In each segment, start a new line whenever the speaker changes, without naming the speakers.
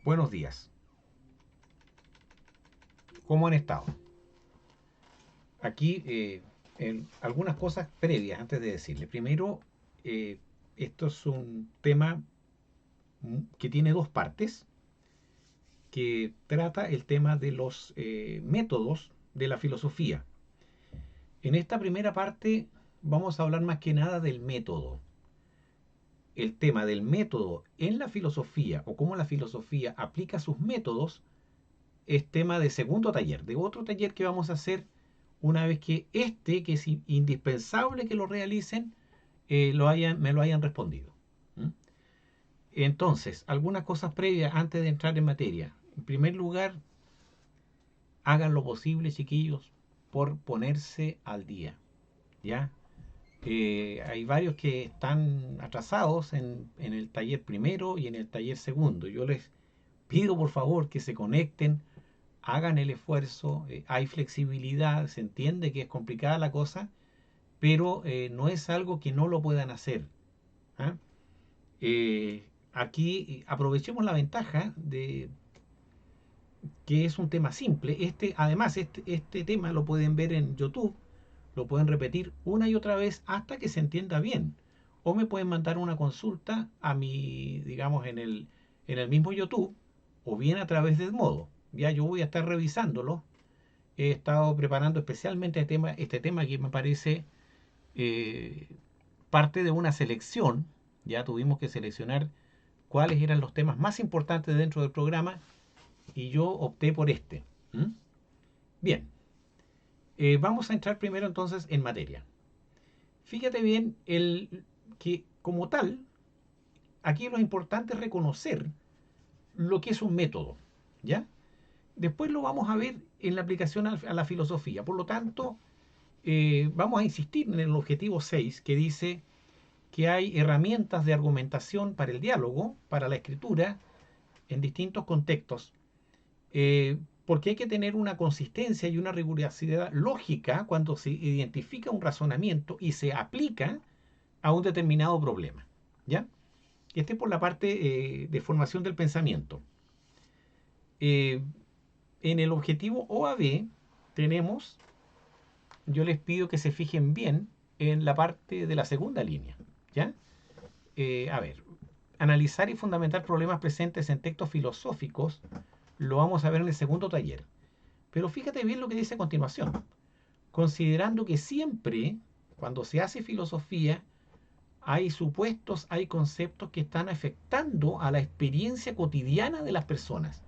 Buenos días. ¿Cómo han estado? Aquí algunas cosas previas antes de decirle. Primero, eh, esto es un tema que tiene dos partes, que trata el tema de los métodos de la filosofía. En esta primera parte vamos a hablar más que nada del método. El tema del método en la filosofía o cómo la filosofía aplica sus métodos es tema de segundo taller, de otro taller que vamos a hacer una vez que que es indispensable que lo realicen, me lo hayan respondido. ¿Mm? Entonces, algunas cosas previas antes de entrar en materia. En primer lugar, hagan lo posible, chiquillos, por ponerse al día. ¿Ya? Hay varios que están atrasados en el taller primero y en el taller segundo. Yo les pido por favor que se conecten, hagan el esfuerzo, hay flexibilidad, se entiende que es complicada la cosa, pero no es algo que no lo puedan hacer. ¿Ah? Aquí aprovechemos la ventaja de que es un tema simple. Además, este tema lo pueden ver en YouTube, lo pueden repetir una y otra vez hasta que se entienda bien. O me pueden mandar una consulta a mi, digamos, en el mismo YouTube, o bien a través de Edmodo. Ya yo voy a estar revisándolo. He estado preparando especialmente este tema que me parece eh, parte de una selección. Ya tuvimos que seleccionar cuáles eran los temas más importantes dentro del programa y yo opté por este. ¿Mm? Bien, vamos a entrar primero entonces en materia. Fíjate bien que como tal, aquí lo importante es reconocer lo que es un método. ¿Ya? Después lo vamos a ver en la aplicación a la filosofía. Por lo tanto, vamos a insistir en el objetivo 6 que dice que hay herramientas de argumentación para el diálogo, para la escritura, en distintos contextos, porque hay que tener una consistencia y una rigurosidad lógica cuando se identifica un razonamiento y se aplica a un determinado problema. ¿Ya? Este es por la parte de formación del pensamiento. Eh, en el objetivo OAB tenemos, yo les pido que se fijen bien en la parte de la segunda línea. ¿Ya? A ver, analizar y fundamentar problemas presentes en textos filosóficos lo vamos a ver en el segundo taller. Pero fíjate bien lo que dice a continuación. Considerando que siempre, cuando se hace filosofía, hay supuestos, hay conceptos que están afectando a la experiencia cotidiana de las personas,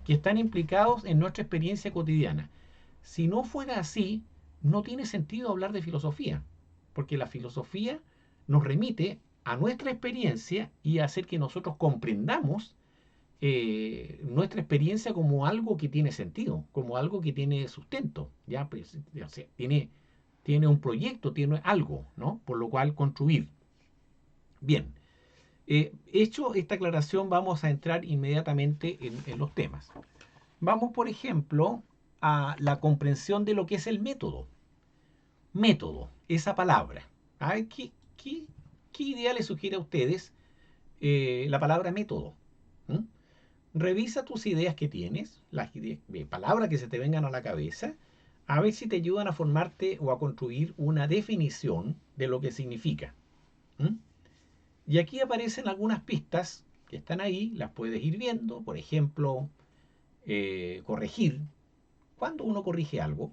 que están implicados en nuestra experiencia cotidiana. Si no fuera así, no tiene sentido hablar de filosofía, porque la filosofía nos remite a nuestra experiencia y a hacer que nosotros comprendamos nuestra experiencia como algo que tiene sentido, como algo que tiene sustento, ya, pues, o sea, tiene un proyecto, tiene algo, ¿no? Por lo cual construir. Bien, hecho esta aclaración, vamos a entrar inmediatamente en los temas. Vamos, por ejemplo, a la comprensión de lo que es el método. Método, esa palabra. Ay, ¿qué idea les sugiere a ustedes la palabra método? ¿Mm? Revisa tus ideas que tienes, las palabras que se te vengan a la cabeza, a ver si te ayudan a formarte o a construir una definición de lo que significa. ¿Mm? Y aquí aparecen algunas pistas que están ahí, las puedes ir viendo. Por ejemplo, corregir. Cuando uno corrige algo,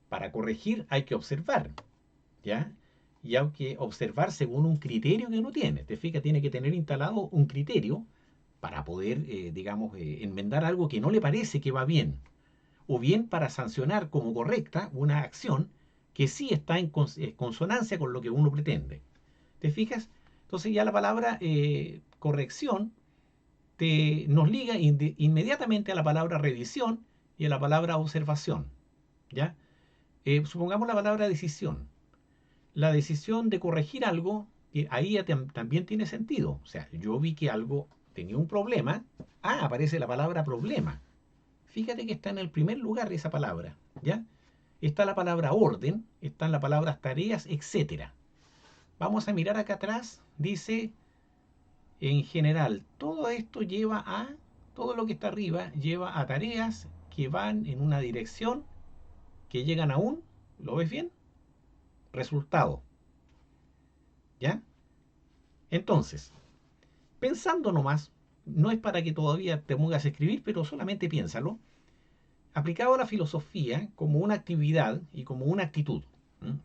para corregir hay que observar, ¿ya? Y hay que observar según un criterio que uno tiene. Te fijas, tiene que tener instalado un criterio para poder, digamos, enmendar algo que no le parece que va bien. O bien para sancionar como correcta una acción que sí está en consonancia con lo que uno pretende. ¿Te fijas? Entonces ya la palabra corrección nos liga inmediatamente a la palabra revisión y a la palabra observación. ¿Ya? Supongamos la palabra decisión. La decisión de corregir algo, ahí ya también tiene sentido. O sea, yo vi que algo tenía un problema. Ah, aparece la palabra problema. Fíjate que está en el primer lugar esa palabra. ¿Ya? Está la palabra orden, están las palabras tareas, etcétera. Vamos a mirar acá atrás. Dice, en general, todo esto lleva a Todo lo que está arriba lleva a tareas que van en una dirección, que llegan a un, ¿lo ves bien? Resultado, ¿ya? Entonces, pensando nomás, no es para que todavía te pongas a escribir, pero solamente piénsalo, aplicado a la filosofía como una actividad y como una actitud. ¿Mm?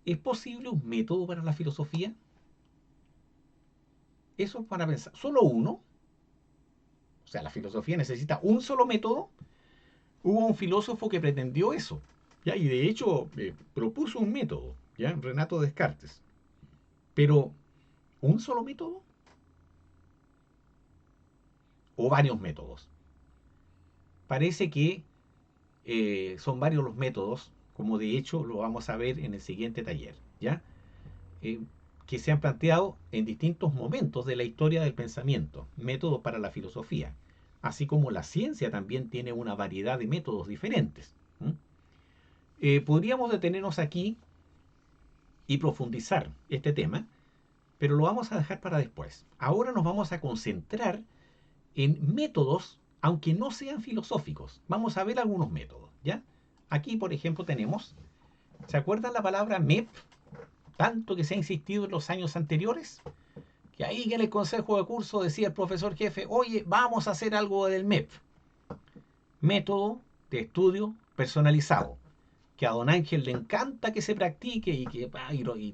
¿Es posible un método para la filosofía? Eso es para pensar. ¿Solo uno? O sea, la filosofía necesita un solo método. Hubo un filósofo que pretendió eso, ¿ya? Y de hecho propuso un método, ¿ya? Renato Descartes. Pero, ¿un solo método? ¿O varios métodos? Parece que son varios los métodos, como de hecho lo vamos a ver en el siguiente taller, ¿ya? Eh, que se han planteado en distintos momentos de la historia del pensamiento, métodos para la filosofía, así como la ciencia también tiene una variedad de métodos diferentes. Podríamos detenernos aquí y profundizar este tema, pero lo vamos a dejar para después. Ahora nos vamos a concentrar en métodos, aunque no sean filosóficos. Vamos a ver algunos métodos, ¿ya? Aquí, por ejemplo, tenemos, ¿se acuerdan la palabra MEP? Tanto que se ha insistido en los años anteriores, que ahí en el consejo de curso decía el profesor jefe, oye, vamos a hacer algo del MEP, método de estudio personalizado, que a don Ángel le encanta que se practique y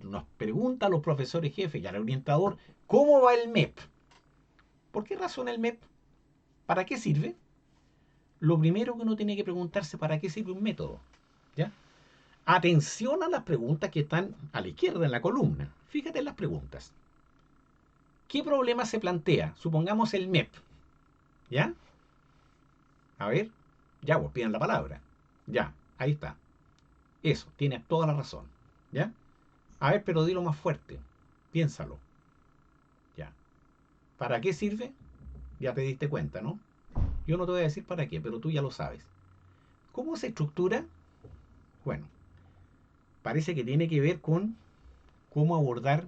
nos pregunta a los profesores jefes y al orientador, ¿cómo va el MEP? ¿Por qué razón el MEP? ¿Para qué sirve? Lo primero que uno tiene que preguntarse, ¿para qué sirve un método? ¿Ya? Atención a las preguntas que están a la izquierda en la columna. Fíjate en las preguntas. ¿Qué problema se plantea? Supongamos el MEP. ¿Ya? A ver. Ya, vos piden la palabra. Ya, ahí está. Eso, tienes toda la razón. ¿Ya? A ver, pero dilo más fuerte. Piénsalo. Ya. ¿Para qué sirve? Ya te diste cuenta, ¿no? Yo no te voy a decir para qué, pero tú ya lo sabes. ¿Cómo se estructura? Bueno, parece que tiene que ver con cómo abordar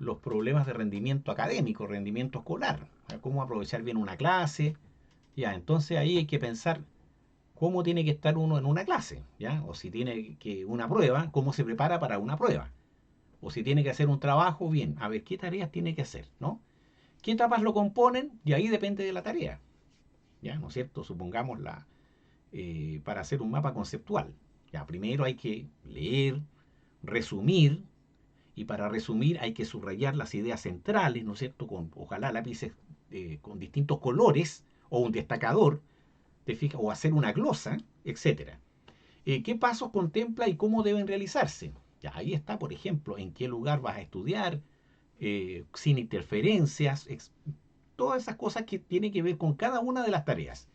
los problemas de rendimiento académico, rendimiento escolar, cómo aprovechar bien una clase. Ya, entonces ahí hay que pensar cómo tiene que estar uno en una clase, ¿ya? O si tiene que una prueba, cómo se prepara para una prueba. O si tiene que hacer un trabajo, bien, a ver qué tareas tiene que hacer, ¿no? ¿Qué etapas lo componen? Y ahí depende de la tarea, ¿ya? ¿No es cierto? Supongamos para hacer un mapa conceptual. Ya, primero hay que leer, resumir, y para resumir hay que subrayar las ideas centrales, ¿no es cierto? Con ojalá lápices con distintos colores o un destacador, ¿te fijas? O hacer una glosa, etcétera. ¿Qué pasos contempla y cómo deben realizarse? Ya, ahí está, por ejemplo, en qué lugar vas a estudiar, sin interferencias, todas esas cosas que tienen que ver con cada una de las tareas.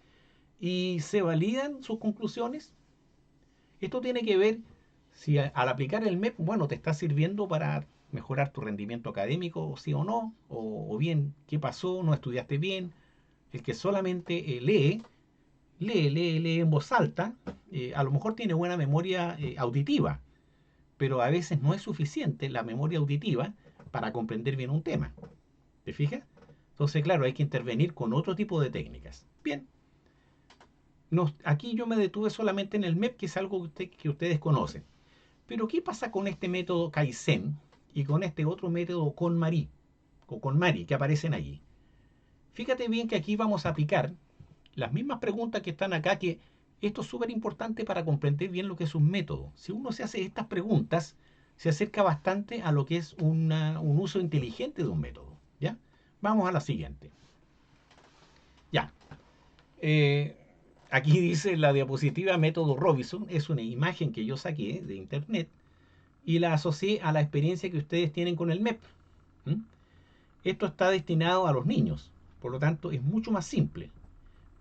¿Y se validan sus conclusiones? Esto tiene que ver si al aplicar el MEP, bueno, te está sirviendo para mejorar tu rendimiento académico, sí o no, o bien, ¿qué pasó? ¿No estudiaste bien? El que solamente lee en voz alta, a lo mejor tiene buena memoria auditiva, pero a veces no es suficiente la memoria auditiva para comprender bien un tema. ¿Te fijas? Entonces, claro, hay que intervenir con otro tipo de técnicas. Bien, aquí yo me detuve solamente en el MEP, que es algo que ustedes conocen. Pero ¿qué pasa con este método Kaizen y con este otro método KonMari o KonMari que aparecen allí? Fíjate bien que aquí vamos a aplicar las mismas preguntas que están acá, que esto es súper importante para comprender bien lo que es un método. Si uno se hace estas preguntas, se acerca bastante a lo que es un uso inteligente de un método. ¿Ya? Vamos a la siguiente. Ya. Eh, Aquí dice la diapositiva método Robinson. Es una imagen que yo saqué de internet y la asocié a la experiencia que ustedes tienen con el MEP. ¿Mm? Esto está destinado a los niños, por lo tanto es mucho más simple,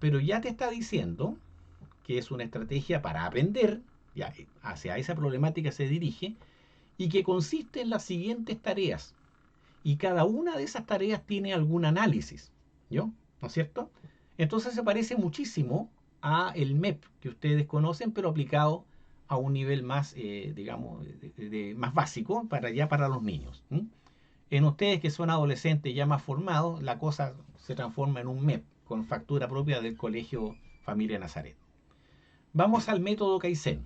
pero ya te está diciendo que es una estrategia para aprender, ya hacia esa problemática se dirige, y que consiste en las siguientes tareas. Y cada una de esas tareas tiene algún análisis, ¿yo? ¿No es cierto? Entonces se parece muchísimo a el MEP que ustedes conocen, pero aplicado a un nivel más, digamos, más básico para ya para los niños. En ustedes que son adolescentes ya más formados, la cosa se transforma en un MEP con factura propia del Colegio Familia Nazaret. Vamos al método Kaizen.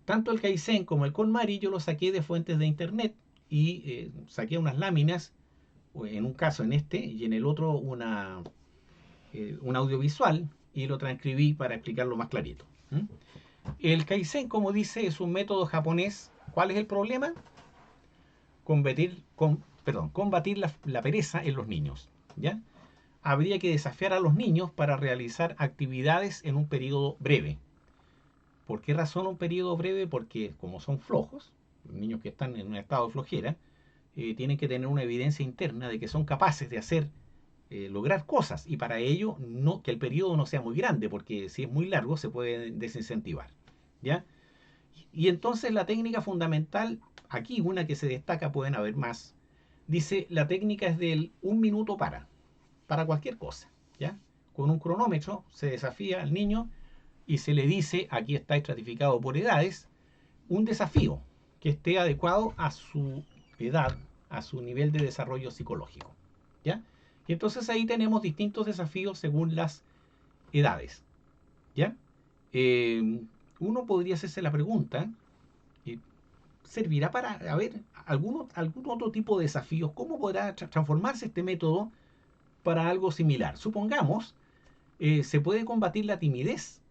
Tanto el Kaizen como el KonMari yo lo saqué de fuentes de internet y saqué unas láminas, en un caso en este y en el otro un audiovisual, y lo transcribí para explicarlo más clarito. El Kaizen, como dice, es un método japonés. ¿Cuál es el problema? Combatir la pereza en los niños. ¿Ya? Habría que desafiar a los niños para realizar actividades en un periodo breve. ¿Por qué razón un periodo breve? Porque como son flojos, los niños que están en un estado de flojera, tienen que tener una evidencia interna de que son capaces de hacer, lograr cosas, y para ello no, que el periodo no sea muy grande, porque si es muy largo se puede desincentivar. ¿Ya? Y entonces la técnica fundamental, aquí una que se destaca, pueden haber más, dice la técnica es del 1 minuto para cualquier cosa. ¿Ya? Con un cronómetro se desafía al niño y se le dice, aquí está estratificado por edades, un desafío que esté adecuado a su edad, a su nivel de desarrollo psicológico. ¿Ya? Y entonces ahí tenemos distintos desafíos según las edades. ¿Ya? Eh, Uno podría hacerse la pregunta, ¿servirá para, a ver, algún otro tipo de desafíos? ¿Cómo podrá transformarse este método para algo similar? Supongamos, se puede combatir la timidez,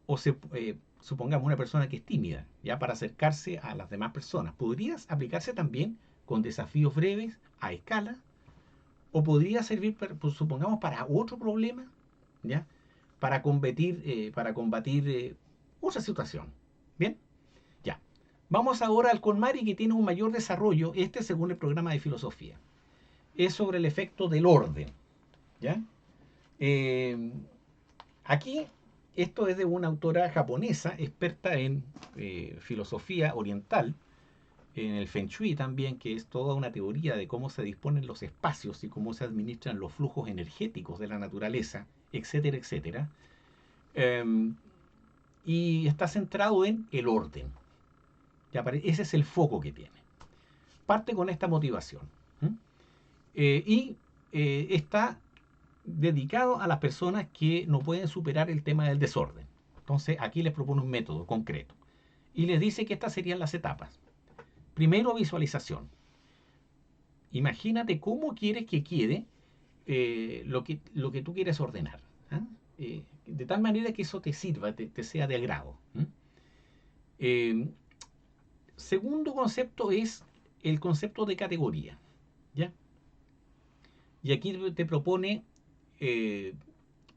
o supongamos una persona que es tímida, ya para acercarse a las demás personas. ¿Podría aplicarse también con desafíos breves a escala? ¿O podría servir, pues, supongamos, para otro problema? ¿Ya? Para combatir otra situación. ¿Bien? Ya. Vamos ahora al KonMari, que tiene un mayor desarrollo, este según el programa de filosofía. Es sobre el efecto del orden. ¿Ya? Eh, Aquí, esto es de una autora japonesa, experta en filosofía oriental, en el Feng Shui también, que es toda una teoría de cómo se disponen los espacios y cómo se administran los flujos energéticos de la naturaleza, etcétera, etcétera. Eh, y está centrado en el orden. Ese es el foco que tiene. Parte con esta motivación. Y está dedicado a las personas que no pueden superar el tema del desorden. Entonces aquí les propone un método concreto y les dice que estas serían las etapas. Primero, visualización. Imagínate cómo quieres que quede lo que tú quieres ordenar. ¿Ah? De tal manera que eso te sirva, te sea de agrado. Eh, Segundo concepto es el concepto de categoría. ¿Ya? Y aquí te propone eh,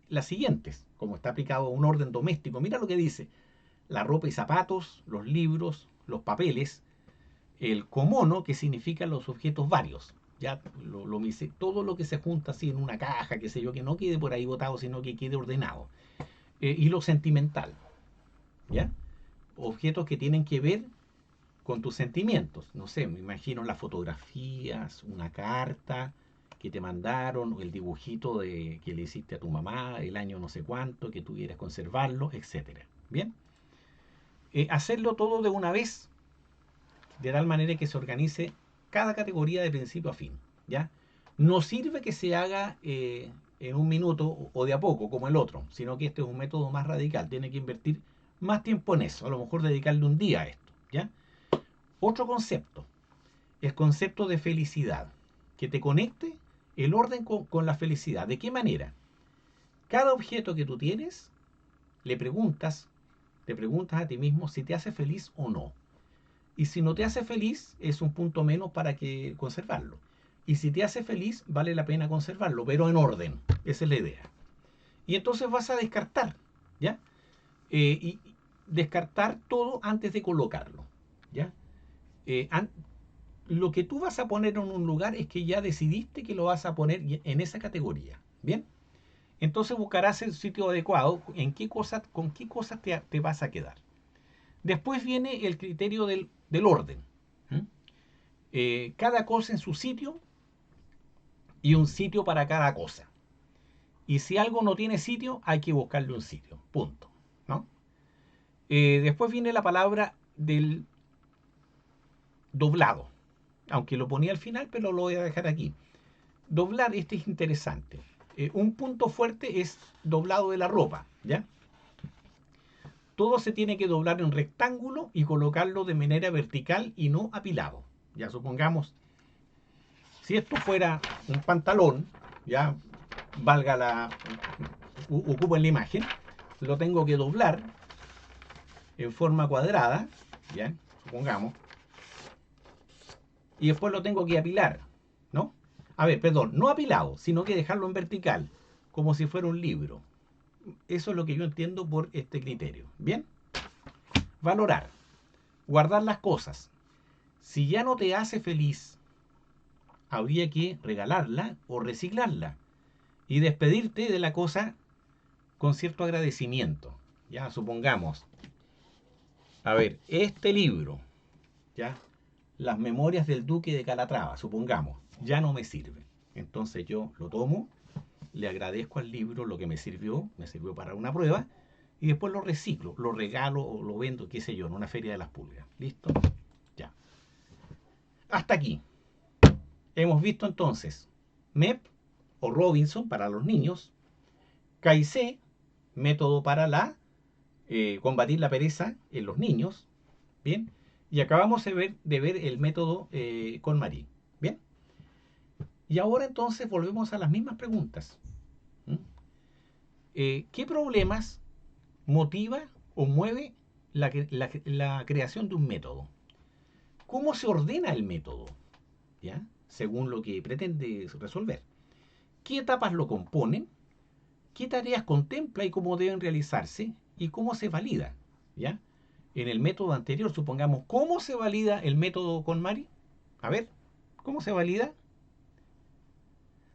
las siguientes, como está aplicado a un orden doméstico. Mira lo que dice: la ropa y zapatos, los libros, los papeles, el komono, que significa los objetos varios. Ya todo lo que se junta así en una caja, qué sé yo, que no quede por ahí botado, sino que quede ordenado. Y lo sentimental, ¿ya? Objetos que tienen que ver con tus sentimientos. No sé, me imagino las fotografías, una carta que te mandaron, el dibujito que le hiciste a tu mamá, el año no sé cuánto, que tú quieres conservarlo, etcétera. Bien, hacerlo todo de una vez, de tal manera que se organice cada categoría de principio a fin. ¿Ya? No sirve que se haga en 1 minuto o de a poco, como el otro, sino que este es un método más radical. Tiene que invertir más tiempo en eso, a lo mejor dedicarle un día a esto. ¿Ya? Otro concepto, el concepto de felicidad, que te conecte el orden con la felicidad. ¿De qué manera? Cada objeto que tú tienes, le preguntas, te preguntas a ti mismo si te hace feliz o no. Y si no te hace feliz, es un punto menos para que conservarlo. Y si te hace feliz, vale la pena conservarlo, pero en orden. Esa es la idea. Y entonces vas a descartar, ¿ya? Y descartar todo antes de colocarlo, ¿ya? Eh, lo que tú vas a poner en un lugar es que ya decidiste que lo vas a poner en esa categoría. ¿Bien? Entonces buscarás el sitio adecuado, con qué cosas te vas a quedar. Después viene el criterio del orden. Cada cosa en su sitio y un sitio para cada cosa. Y si algo no tiene sitio, hay que buscarle un sitio. Punto. ¿No? Después viene la palabra del doblado. aunque lo ponía al final, pero lo voy a dejar aquí. Doblar, este es interesante. Un punto fuerte es doblado de la ropa, ¿ya? Todo se tiene que doblar en rectángulo y colocarlo de manera vertical y no apilado. Ya supongamos, si esto fuera un pantalón, ya valga la, ocupen la imagen, lo tengo que doblar en forma cuadrada, ya, supongamos, y después lo tengo que apilar, ¿no? A ver, perdón, no apilado, sino que dejarlo en vertical, como si fuera un libro. Eso es lo que yo entiendo por este criterio. ¿Bien? Valorar, guardar las cosas. Si ya no te hace feliz, habría que regalarla o reciclarla y despedirte de la cosa con cierto agradecimiento. Ya, supongamos, a ver, este libro, ya, Las Memorias del Duque de Calatrava, supongamos, ya no me sirve. Entonces yo lo tomo, le agradezco al libro lo que me sirvió para una prueba, y después lo reciclo, lo regalo o lo vendo, qué sé yo, en una feria de las pulgas. ¿Listo? Ya. Hasta aquí. Hemos visto entonces MEP o Robinson para los niños, CAICE, método para combatir la pereza en los niños, ¿bien? Y acabamos de ver el método con Marie, ¿bien? Y ahora entonces volvemos a las mismas preguntas. ¿Mm? ¿Qué problemas motiva o mueve la creación de un método? ¿Cómo se ordena el método? ¿Ya? Según lo que pretende resolver. ¿Qué etapas lo componen? ¿Qué tareas contempla y cómo deben realizarse? ¿Y cómo se valida? ¿Ya? En el método anterior, supongamos, ¿cómo se valida el método con Mari? A ver, ¿cómo se valida?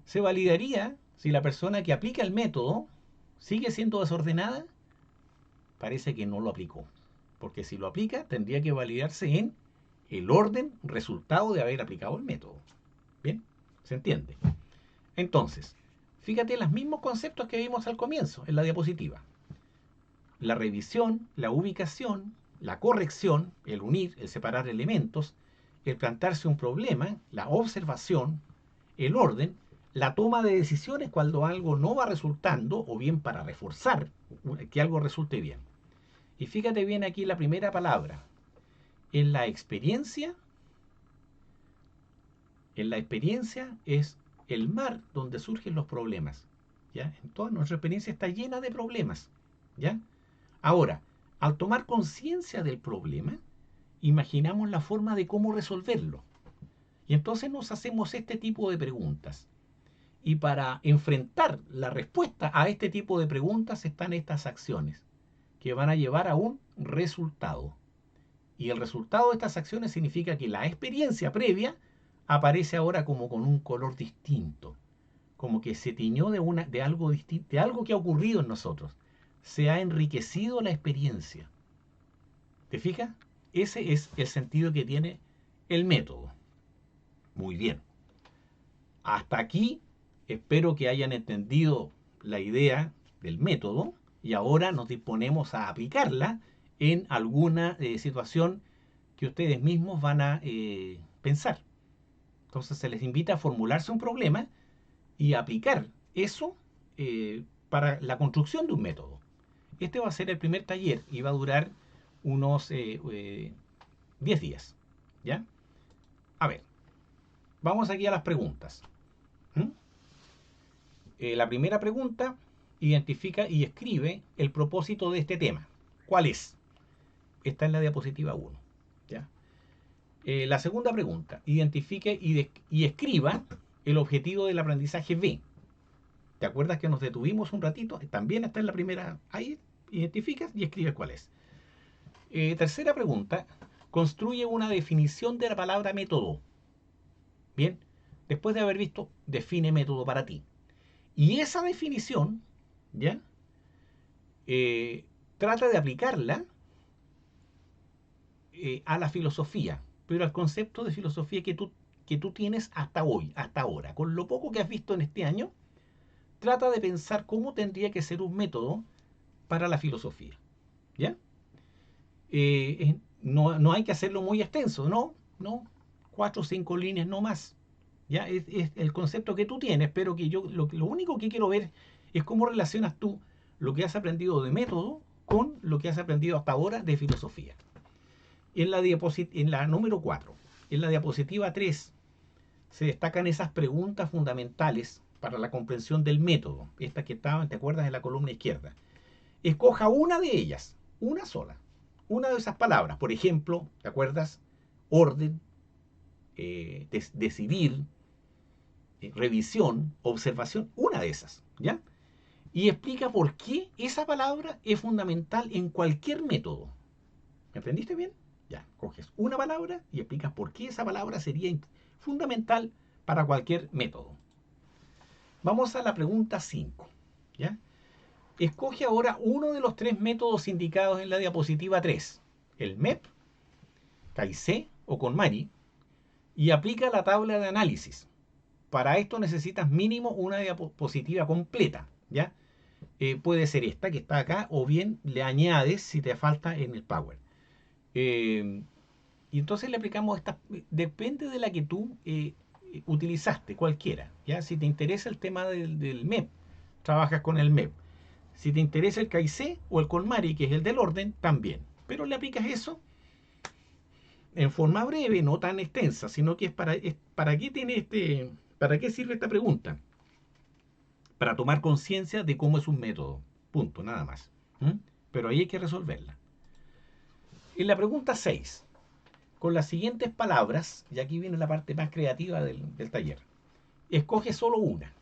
Se validaría si la persona que aplica el método sigue siendo desordenada. Parece que no lo aplicó. Porque si lo aplica, tendría que validarse en el orden resultado de haber aplicado el método. ¿Bien? ¿Se entiende? Entonces, fíjate los mismos conceptos que vimos al comienzo, en la diapositiva. La revisión, la ubicación, la corrección, el unir, el separar elementos, el plantearse un problema, la observación, el orden, la toma de decisiones cuando algo no va resultando o bien para reforzar que algo resulte bien. Y fíjate bien aquí la primera palabra. En la experiencia es el mar donde surgen los problemas. ¿Ya? En toda nuestra experiencia está llena de problemas. ¿Ya? Ahora, al tomar conciencia del problema, imaginamos la forma de cómo resolverlo. Y entonces nos hacemos este tipo de preguntas. Y para enfrentar la respuesta a este tipo de preguntas están estas acciones que van a llevar a un resultado. Y el resultado de estas acciones significa que la experiencia previa aparece ahora como con un color distinto, como que se tiñó de algo distinto, de algo que ha ocurrido en nosotros. Se ha enriquecido la experiencia. ¿Te fijas? Ese es el sentido que tiene el método. Muy bien. Hasta aquí espero que hayan entendido la idea del método y ahora nos disponemos a aplicarla en alguna situación que ustedes mismos van a pensar. Entonces se les invita a formularse un problema y aplicar eso para la construcción de un método. Este va a ser el primer taller y va a durar unos 10 días. ¿Ya? A ver, vamos aquí a las preguntas. ¿Mm? La primera pregunta identifica y escribe el propósito de este tema. ¿Cuál es? Está en la diapositiva 1. ¿Ya? La segunda pregunta, identifique y escriba el objetivo del aprendizaje B. ¿Te acuerdas que nos detuvimos un ratito? También está en la primera. Ahí identificas y escribes cuál es. Tercera pregunta, construye una definición de la palabra método. Bien, después de haber visto, define método para ti. Y esa definición, ¿ya? Trata de aplicarla a la filosofía, pero al concepto de filosofía que tú tienes hasta hoy, hasta ahora. Con lo poco que has visto en este año, trata de pensar cómo tendría que ser un método para la filosofía. ¿Ya? No hay que hacerlo muy extenso, ¿no? No. 4 o 5 líneas no más. ¿Ya? Es el concepto que tú tienes, pero que yo lo único que quiero ver es cómo relacionas tú lo que has aprendido de método con lo que has aprendido hasta ahora de filosofía. En la número 4, en la diapositiva 3, se destacan esas preguntas fundamentales para la comprensión del método, estas que estaban, ¿te acuerdas?, en la columna izquierda. Escoja una de ellas, una sola, una de esas palabras. Por ejemplo, ¿te acuerdas? Orden, decidir, revisión, observación, una de esas, ¿ya? Y explica por qué esa palabra es fundamental en cualquier método. ¿Me entendiste bien? Ya, coges una palabra y explicas por qué esa palabra sería fundamental para cualquier método. Vamos a la pregunta 5, ¿ya? Escoge ahora uno de los 3 métodos indicados en la diapositiva 3, el MEP, CAICE o KonMari, y aplica la tabla de análisis. Para esto necesitas mínimo una diapositiva completa, ¿ya? Puede ser esta que está acá, o bien le añades si te falta en el Power. Y entonces le aplicamos esta, depende de la que tú utilizaste, cualquiera, ¿ya? Si te interesa el tema del MEP, trabajas con el MEP. Si te interesa el CAICE o el KonMari, que es el del orden, también. Pero le aplicas eso en forma breve, no tan extensa, sino que para qué tiene para qué sirve esta pregunta. Para tomar conciencia de cómo es un método. Punto, nada más. ¿Mm? Pero ahí hay que resolverla. En la pregunta 6, con las siguientes palabras, y aquí viene la parte más creativa del taller, escoge solo una.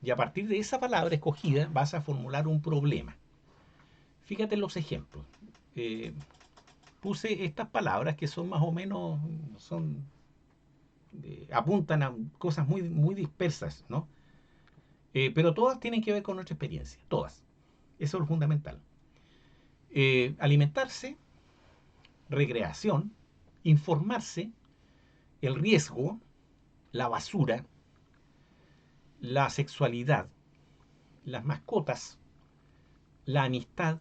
Y a partir de esa palabra escogida vas a formular un problema. Fíjate en los ejemplos. Puse estas palabras que son más o menos, apuntan a cosas muy, muy dispersas, ¿no? Pero todas tienen que ver con nuestra experiencia, todas. Eso es lo fundamental. Alimentarse, recreación, informarse, el riesgo, la basura, la sexualidad, las mascotas, la amistad,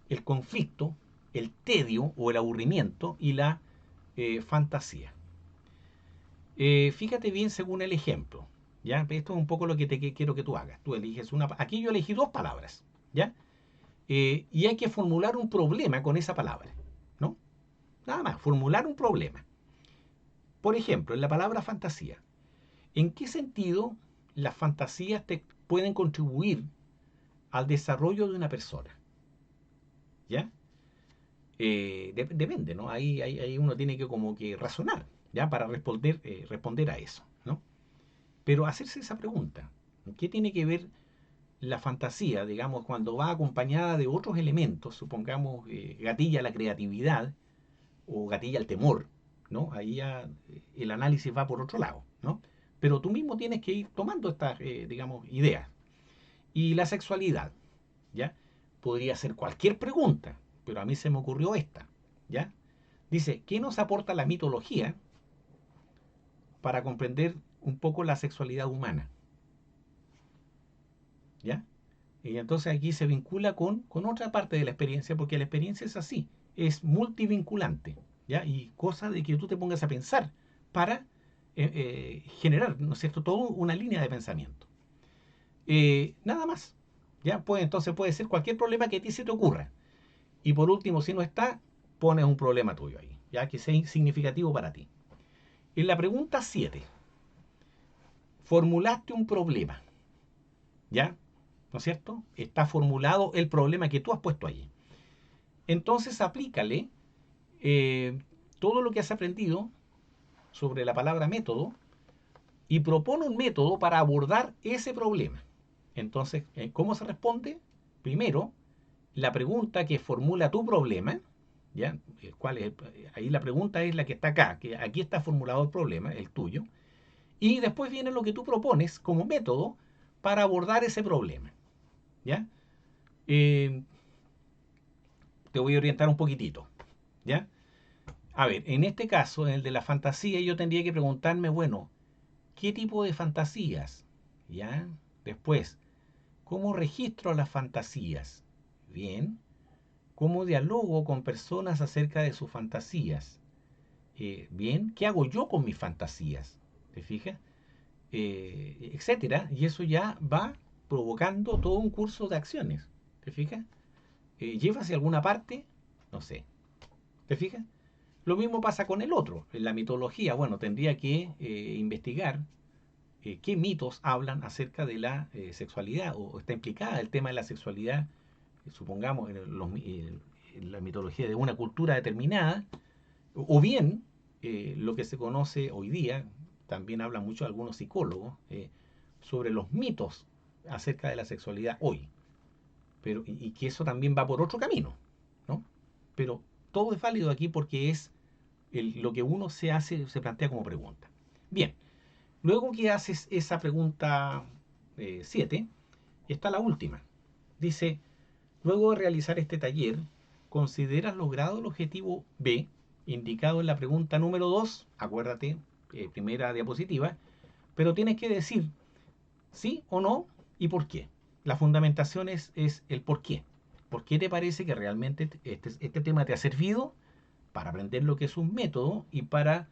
el conflicto, el tedio o el aburrimiento y la fantasía. Fíjate bien según el ejemplo, ¿ya? Esto es un poco lo que quiero que tú hagas. Tú eliges una. Aquí yo elegí 2 palabras, ¿ya? Y hay que formular un problema con esa palabra, ¿no? Nada más, formular un problema. Por ejemplo, en la palabra fantasía, ¿en qué sentido las fantasías te pueden contribuir al desarrollo de una persona? ¿Ya? Depende, ¿no? Ahí uno tiene que como que razonar, ¿ya? Para responder a eso, ¿no? Pero hacerse esa pregunta, ¿qué tiene que ver la fantasía, digamos, cuando va acompañada de otros elementos, supongamos gatilla la creatividad o gatilla el temor, ¿no? Ahí ya el análisis va por otro lado, ¿no? Pero tú mismo tienes que ir tomando estas, digamos, ideas. Y la sexualidad, ¿ya? Podría ser cualquier pregunta, pero a mí se me ocurrió esta, ¿ya? Dice, ¿qué nos aporta la mitología para comprender un poco la sexualidad humana? ¿Ya? Y entonces aquí se vincula con otra parte de la experiencia, porque la experiencia es así, es multivinculante, ¿ya? Y cosa de que tú te pongas a pensar para generar, ¿no es cierto?, toda una línea de pensamiento. Nada más, ¿ya? Pues entonces puede ser cualquier problema que a ti se te ocurra. Y por último, si no está, pones un problema tuyo ahí, ya que sea significativo para ti. En la pregunta 7, formulaste un problema, ¿ya? ¿No es cierto? Está formulado el problema que tú has puesto allí. Entonces aplícale todo lo que has aprendido sobre la palabra método y propone un método para abordar ese problema. Entonces, ¿cómo se responde? Primero, la pregunta que formula tu problema, ¿ya? ¿Cuál es? Ahí la pregunta es la que está acá, que aquí está formulado el problema, el tuyo, y después viene lo que tú propones como método para abordar ese problema, ¿ya? Eh, Te voy a orientar un poquitito, ¿ya? A ver, en este caso, en el de la fantasía, yo tendría que preguntarme, bueno, ¿qué tipo de fantasías? ¿Ya? Después, ¿cómo registro las fantasías? Bien. ¿Cómo dialogo con personas acerca de sus fantasías? Bien, ¿qué hago yo con mis fantasías? ¿Te fijas? Etcétera. Y eso ya va provocando todo un curso de acciones. ¿Te fijas? ¿Lleva hacia alguna parte? No sé. ¿Te fijas? Lo mismo pasa con el otro. En la mitología, bueno, tendría que investigar qué mitos hablan acerca de la sexualidad o está implicada el tema de la sexualidad, supongamos, en la mitología de una cultura determinada, o bien lo que se conoce hoy día, también hablan mucho algunos psicólogos, sobre los mitos acerca de la sexualidad hoy, pero, y que eso también va por otro camino, ¿no? Pero todo es válido aquí porque es lo que uno se hace, se plantea como pregunta. Bien, luego que haces esa pregunta 7, está la última. Dice, luego de realizar este taller, ¿consideras logrado el objetivo B, indicado en la pregunta número 2? Acuérdate, primera diapositiva, pero tienes que decir sí o no y por qué. La fundamentación es el por qué. ¿Por qué te parece que realmente este tema te ha servido para aprender lo que es un método y para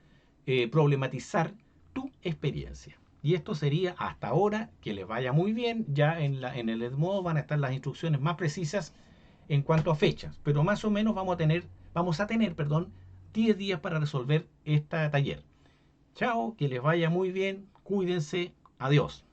problematizar tu experiencia? Y esto sería hasta ahora, que les vaya muy bien. Ya en el Edmodo van a estar las instrucciones más precisas en cuanto a fechas, pero más o menos vamos a tener, perdón, 10 días para resolver este taller. Chao, que les vaya muy bien, cuídense, adiós.